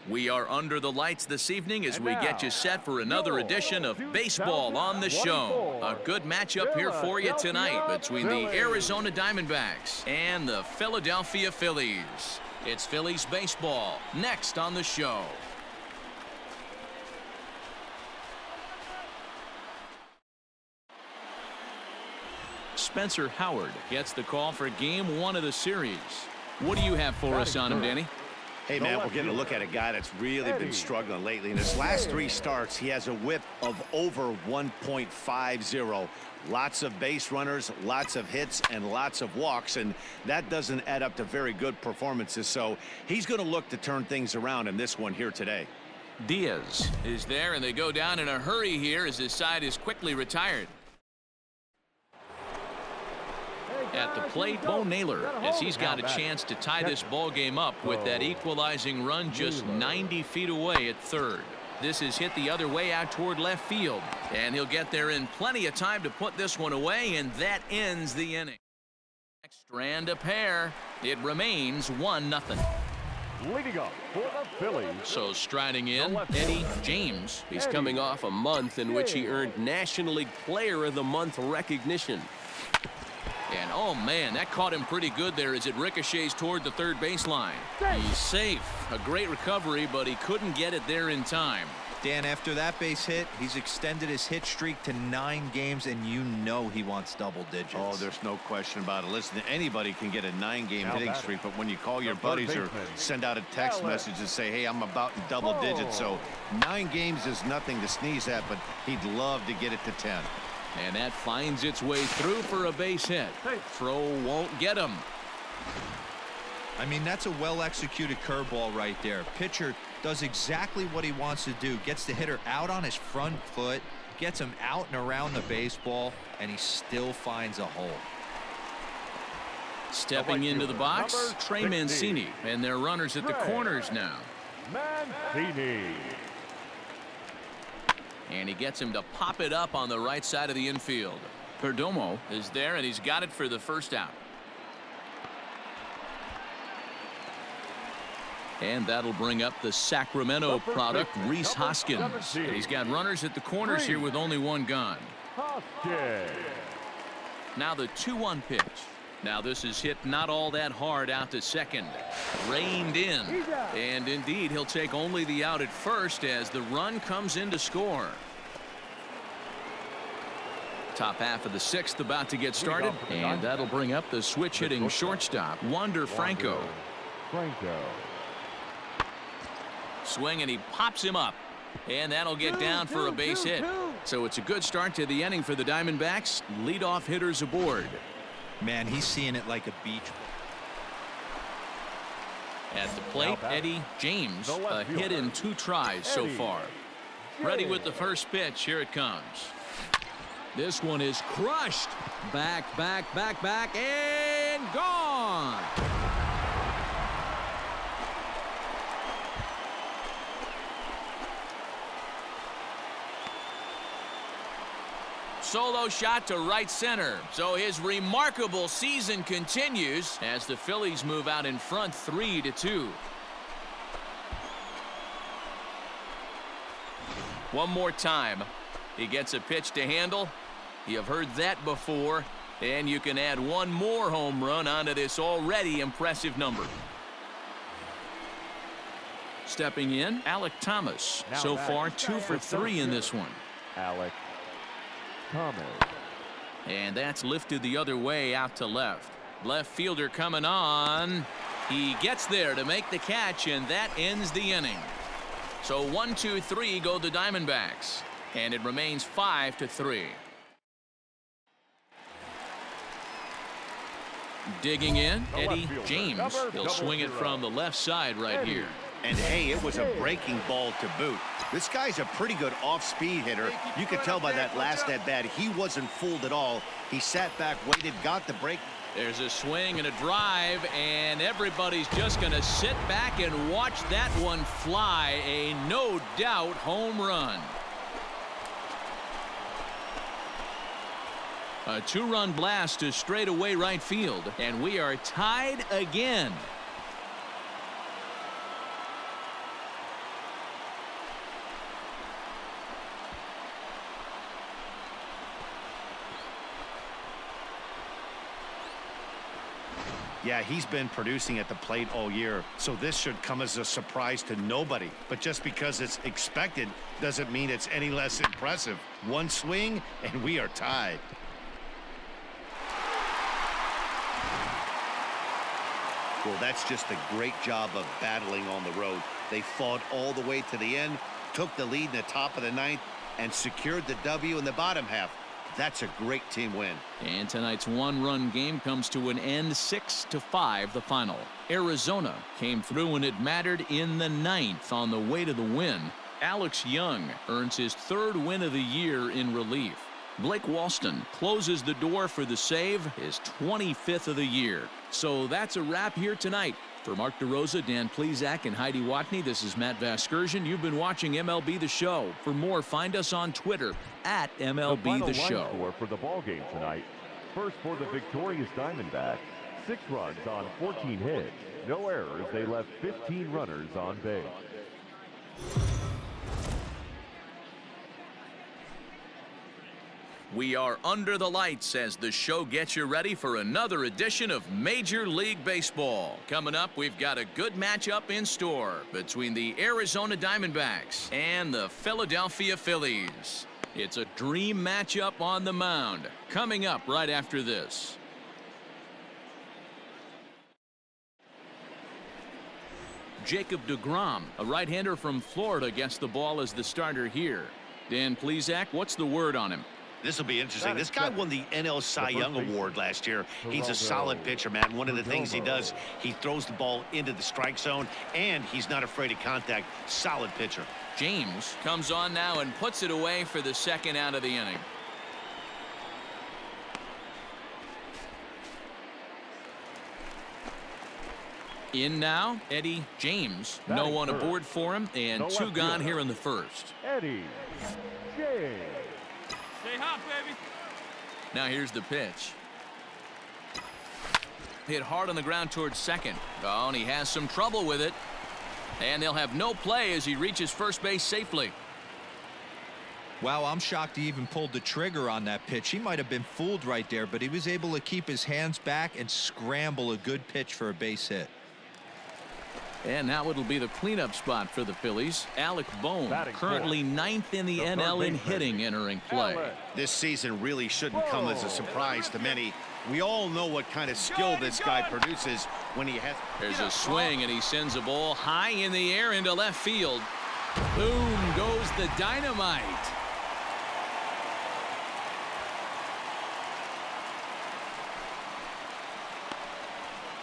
We are under the lights this evening as we get you set for another edition of Baseball on the Show. A good matchup here for you tonight between the Arizona Diamondbacks and the Philadelphia Phillies. It's Phillies baseball next on the show. Spencer Howard gets the call for Game 1 of the series. What do you have for us on him, Danny? Hey, man, we're getting a look at a guy that's really been struggling lately. In his last 3 starts, he has a whip of over 1.50. Lots of base runners, lots of hits, and lots of walks, and that doesn't add up to very good performances. So he's going to look to turn things around in this one here today. Diaz is there, and they go down in a hurry here as his side is quickly retired. At the plate, Bo Naylor, as he's got a chance to tie this ball game up with that equalizing run just 90 feet away at third. This is hit the other way out toward left field, and he'll get there in plenty of time to put this one away, and that ends the inning. Next strand a pair. It remains 1-0. Leading up for the Phillies. So striding in, Eddie James. He's coming off a month in which he earned National League Player of the Month recognition. And oh man, that caught him pretty good there as it ricochets toward the third baseline. He's safe. A great recovery, but he couldn't get it there in time. Dan, after that base hit, he's extended his hit streak to 9 games, and you know he wants double digits. Oh, there's no question about it. Listen, anybody can get a 9-game hitting streak, but when you call your buddies or send out a text message and say, hey, I'm about in double digits, so 9 games is nothing to sneeze at, but he'd love to get it to 10. And that finds its way through for a base hit. Throw won't get him. I mean, that's a well-executed curveball right there. Pitcher does exactly what he wants to do. Gets the hitter out on his front foot, gets him out and around the baseball, and he still finds a hole. Stepping into the box, Trey Mancini, and their runners at the corners now. Mancini. And he gets him to pop it up on the right side of the infield. Perdomo is there, and he's got it for the first out. And that'll bring up the Sacramento product, Rhys Hoskins. And he's got runners at the corners here with only 1 gone. Now the 2-1 pitch. Now this is hit not all that hard out to second. Reined in. And indeed, he'll take only the out at first as the run comes in to score. Top half of the 6th about to get started. And that'll bring up the switch hitting shortstop, Wander Franco. Swing, and he pops him up. And that'll get down for a base hit. So it's a good start to the inning for the Diamondbacks. Leadoff hitters aboard. Man, he's seeing it like a beach. At the plate, Eddie James, a hit in 2 tries so far. Ready with the first pitch. Here it comes. This one is crushed. Back, and gone. Solo shot to right center. So his remarkable season continues as the Phillies move out in front 3-2. One more time. He gets a pitch to handle. You've heard that before. And you can add 1 more home run onto this already impressive number. Stepping in, Alek Thomas. So far 2 for 3 in this one. Alek Thomas. And that's lifted the other way out to left. Left fielder coming on. He gets there to make the catch, and that ends the inning. So 1-2-3 go the Diamondbacks, and it remains 5-3. Digging in, Eddie James. He'll swing it from the left side right here. And hey, it was a breaking ball to boot. This guy's a pretty good off-speed hitter. You could tell by that last at-bat he wasn't fooled at all. He sat back, waited, got the break. There's a swing and a drive, and everybody's just going to sit back and watch that one fly. A no doubt home run. A 2-run blast to straightaway right field, and we are tied again. Yeah, he's been producing at the plate all year, so this should come as a surprise to nobody. But just because it's expected doesn't mean it's any less impressive. One swing, and we are tied. Well, that's just a great job of battling on the road. They fought all the way to the end, took the lead in the top of the ninth, and secured the W in the bottom half. That's a great team win. And tonight's one-run game comes to an end, 6-5 the final. Arizona came through when it mattered in the ninth on the way to the win. Alex Young earns his 3rd win of the year in relief. Blake Walston closes the door for the save, his 25th of the year. So that's a wrap here tonight. For Mark DeRosa, Dan Plesac, and Heidi Watney, this is Matt Vasgersian. You've been watching MLB The Show. For more, find us on Twitter at MLB The Show. Score for the ball game tonight. First for the victorious Diamondbacks, 6 runs on 14 hits. No errors. They left 15 runners on base. We are under the lights as the show gets you ready for another edition of Major League Baseball. Coming up, we've got a good matchup in store between the Arizona Diamondbacks and the Philadelphia Phillies. It's a dream matchup on the mound. Coming up right after this. Jacob deGrom, a right-hander from Florida, gets the ball as the starter here. Dan Plesac, what's the word on him? This will be interesting. This guy won the NL Cy Young Award last year. He's a solid pitcher, man. One of the things he does, he throws the ball into the strike zone, and he's not afraid of contact. Solid pitcher. James comes on now and puts it away for the 2nd out of the inning. In now, Eddie James. No one aboard for him, and 2 gone here in the 1st. Eddie James. Stay hot, baby. Now here's the pitch. Hit hard on the ground towards 2nd. Oh, and he has some trouble with it. And they'll have no play as he reaches first base safely. Wow, I'm shocked he even pulled the trigger on that pitch. He might have been fooled right there, but he was able to keep his hands back and scramble a good pitch for a base hit. And now it'll be the cleanup spot for the Phillies. Alec Bohm, currently 9th in the NL in hitting, entering play. This season really shouldn't come as a surprise to many. We all know what kind of skill this guy produces when he has. There's a swing, and he sends a ball high in the air into left field. Boom goes the dynamite.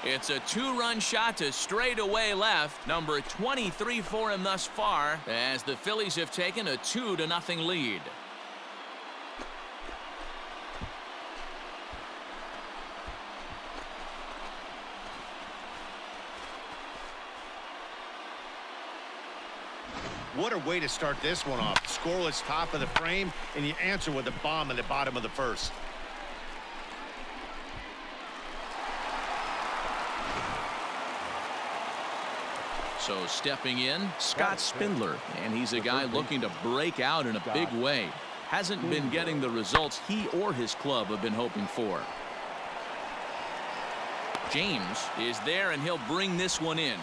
It's a 2-run shot to straightaway left. Number 23 for him thus far, as the Phillies have taken a 2-0 lead. What a way to start this one off. Scoreless top of the frame, and you answer with a bomb in the bottom of the 1st. So stepping in, Scott Spindler, and he's a guy looking to break out in a big way. Hasn't been getting the results he or his club have been hoping for. James is there, and he'll bring this one in.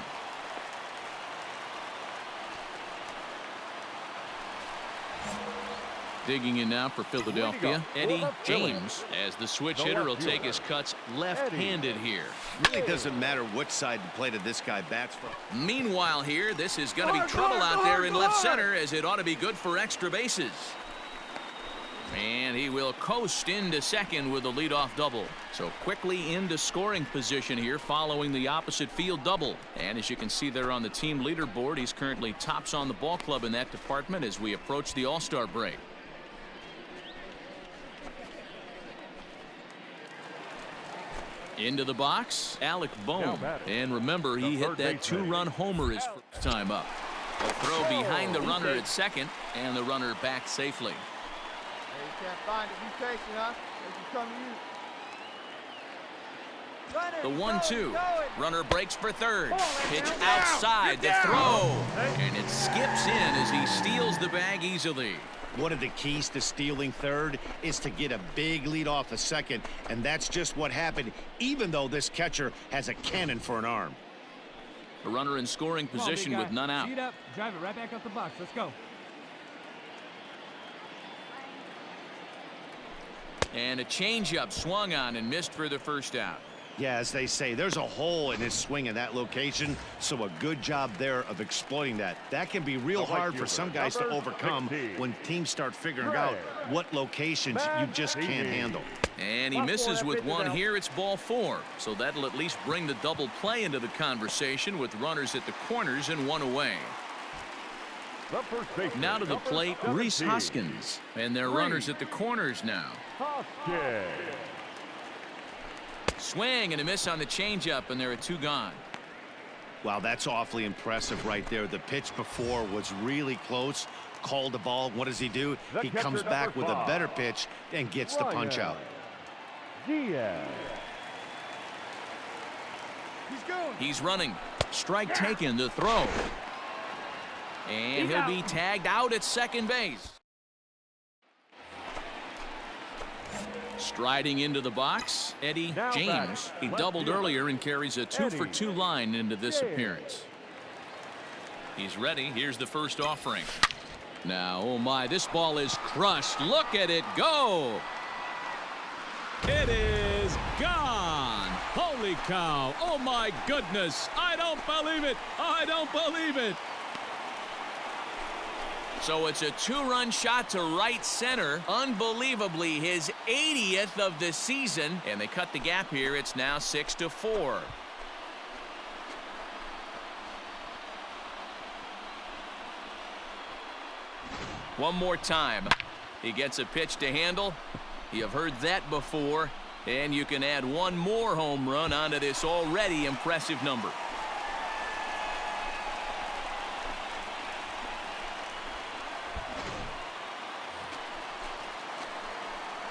Digging in now for Philadelphia, Eddie James, as the switch hitter will take his cuts left-handed here. Really doesn't matter which side the plate of this guy bats from. Meanwhile here, this is going to be trouble out there in left center, as it ought to be good for extra bases. And he will coast into 2nd with a leadoff double. So quickly into scoring position here following the opposite field double. And as you can see there on the team leaderboard, he's currently tops on the ball club in that department as we approach the All-Star break. Into the box, Alec Bohm. And remember, he hit that 2-run homer his first time up. A throw behind the runner at 2nd, and the runner back safely. You can't find it. Be patient, huh? They can come to you. The 1-2. Runner breaks for 3rd. Pitch outside. The throw. And it skips in as he steals the bag easily. One of the keys to stealing third is to get a big lead off a second, and that's just what happened, even though this catcher has a cannon for an arm. A runner in scoring position with none out. Speed up, drive it right back up the box. Let's go. And a changeup swung on and missed for the first out. Yeah, as they say, there's a hole in his swing in that location, so a good job there of exploiting that. That can be real hard for some guys to overcome when teams start figuring out what locations you just can't handle. And he misses with one here. It's ball 4. So that'll at least bring the double play into the conversation with runners at the corners and one away. Now to the plate, Reese Hoskins. And they're runners at the corners now. Swing and a miss on the changeup, and there are 2 gone. Wow, that's awfully impressive right there. The pitch before was really close. Called the ball. What does he do? He comes back with a better pitch and gets the punch out. He's running. Strike taken, the throw. And he'll be tagged out at second base. Striding into the box, Eddie James. He doubled earlier and carries a 2-for-2 line into this appearance. He's ready. Here's the first offering. Now, oh my, this ball is crushed. Look at it go. It is gone. Holy cow. Oh my goodness. I don't believe it. I don't believe it. So it's a 2-run shot to right center. Unbelievably, his 80th of the season. And they cut the gap here. It's now 6-4. One more time. He gets a pitch to handle. You have heard that before. And you can add one more home run onto this already impressive number.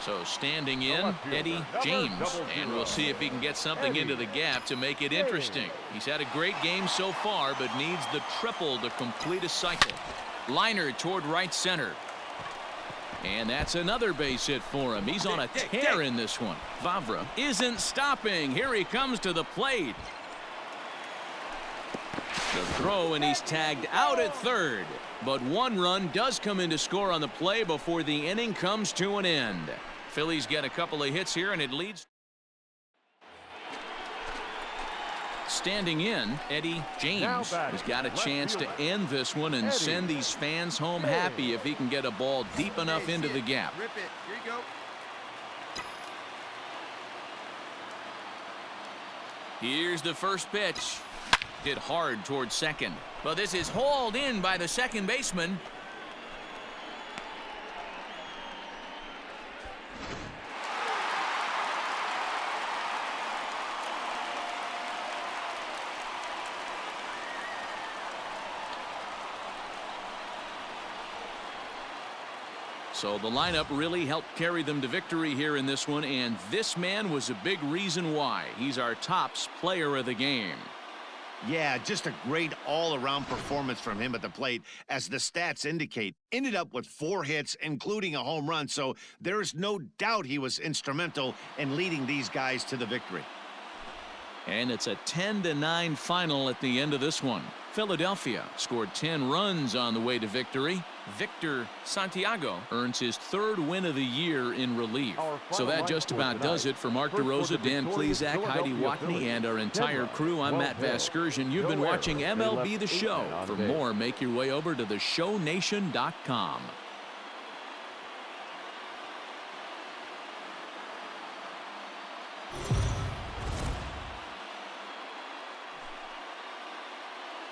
So standing in, Eddie James. And we'll see if he can get something into the gap to make it interesting. He's had a great game so far, but needs the triple to complete a cycle. Liner toward right center. And that's another base hit for him. He's on a tear in this one. Vavra isn't stopping. Here he comes to the plate. The throw, and he's tagged out at third. But one run does come in to score on the play before the inning comes to an end. Phillies get a couple of hits here, and it leads. Standing in, Eddie James has got a chance to end this one and send these fans home happy if he can get a ball deep enough into the gap. Rip it. Here you go. Here's the first pitch. Hit hard towards second. But this is hauled in by the second baseman. So the lineup really helped carry them to victory here in this one, and this man was a big reason why. He's our tops player of the game. Yeah, just a great all-around performance from him at the plate, as the stats indicate. Ended up with 4 hits, including a home run, so there's no doubt he was instrumental in leading these guys to the victory. And it's a 10-9 final at the end of this one. Philadelphia scored 10 runs on the way to victory. Victor Santiago earns his 3rd win of the year in relief. So that just about does it for Mark DeRosa, Dan Plesac, Heidi Watney, and our entire crew. I'm Matt Vasgersian. You've been watching MLB The Show. For more, make your way over to theshownation.com.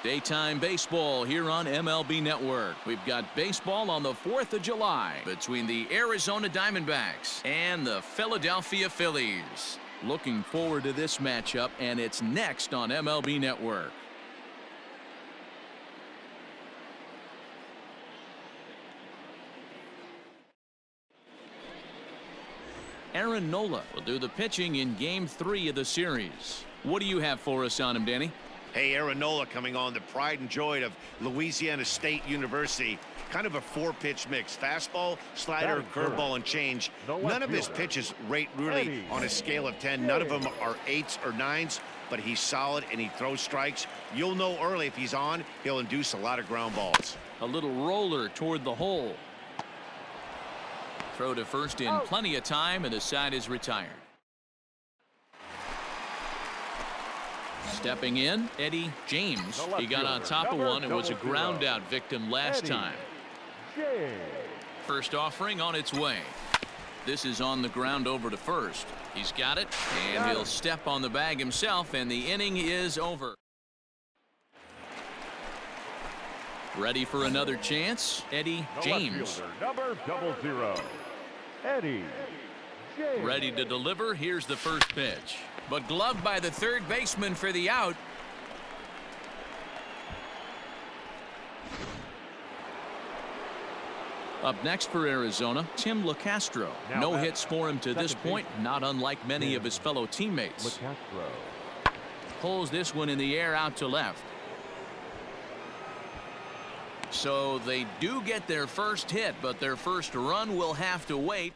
Daytime baseball here on MLB Network. We've got baseball on the 4th of July between the Arizona Diamondbacks and the Philadelphia Phillies. Looking forward to this matchup, and it's next on MLB Network. Aaron Nola will do the pitching in Game 3 of the series. What do you have for us on him, Danny? Hey, Aaron Nola coming on, the pride and joy of Louisiana State University. Kind of a 4-pitch mix. Fastball, slider, curveball, and change. None of his pitches rate really on a scale of 10. None of them are 8s or 9s, but he's solid and he throws strikes. You'll know early if he's on, he'll induce a lot of ground balls. A little roller toward the hole. Throw to first in plenty of time, and the side is retired. Stepping in, Eddie James. He got on top of one and was a ground out victim last time. First offering on its way. This is on the ground over to first. He's got it, and he'll step on the bag himself, and the inning is over. Ready for another chance, Eddie James. Number 00, Eddie James. Ready to deliver. Here's the first pitch. But gloved by the third baseman for the out. Up next for Arizona, Tim LeCastro. No hits for him to this point, not unlike many of his fellow teammates. LeCastro Pulls this one in the air out to left. So they do get their first hit, but their first run will have to wait.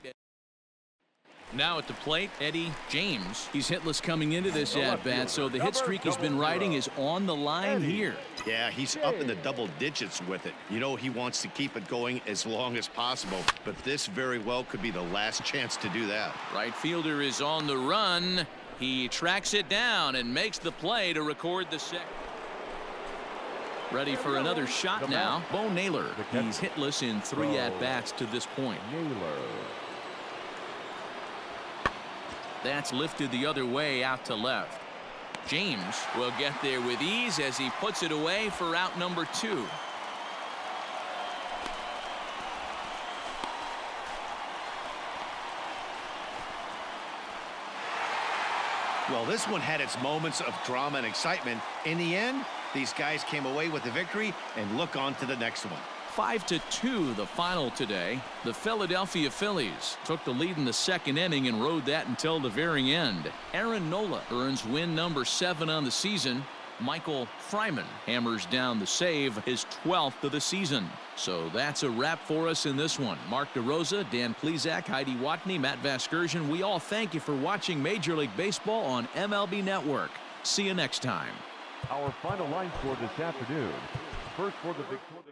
Now at the plate, Eddie James. He's hitless coming into this at-bat, so the hit streak he's been riding is on the line here. Yeah, he's up in the double digits with it. You know, he wants to keep it going as long as possible, but this very well could be the last chance to do that. Right fielder is on the run. He tracks it down and makes the play to record the second. Ready for another shot now. Bo Naylor. He's hitless in 3 at-bats to this point. That's lifted the other way out to left. James will get there with ease as he puts it away for out number 2. Well, this one had its moments of drama and excitement. In the end, these guys came away with the victory and look on to the next one. 5-2 the final today. The Philadelphia Phillies took the lead in the second inning and rode that until the very end. Aaron Nola earns win number 7 on the season. Michael Fryman hammers down the save, his 12th of the season. So that's a wrap for us in this one. Mark DeRosa, Dan Plesac, Heidi Watney, Matt Vasgersian. We all thank you for watching Major League Baseball on MLB Network. See you next time. Our final line score this afternoon. First for the Victoria.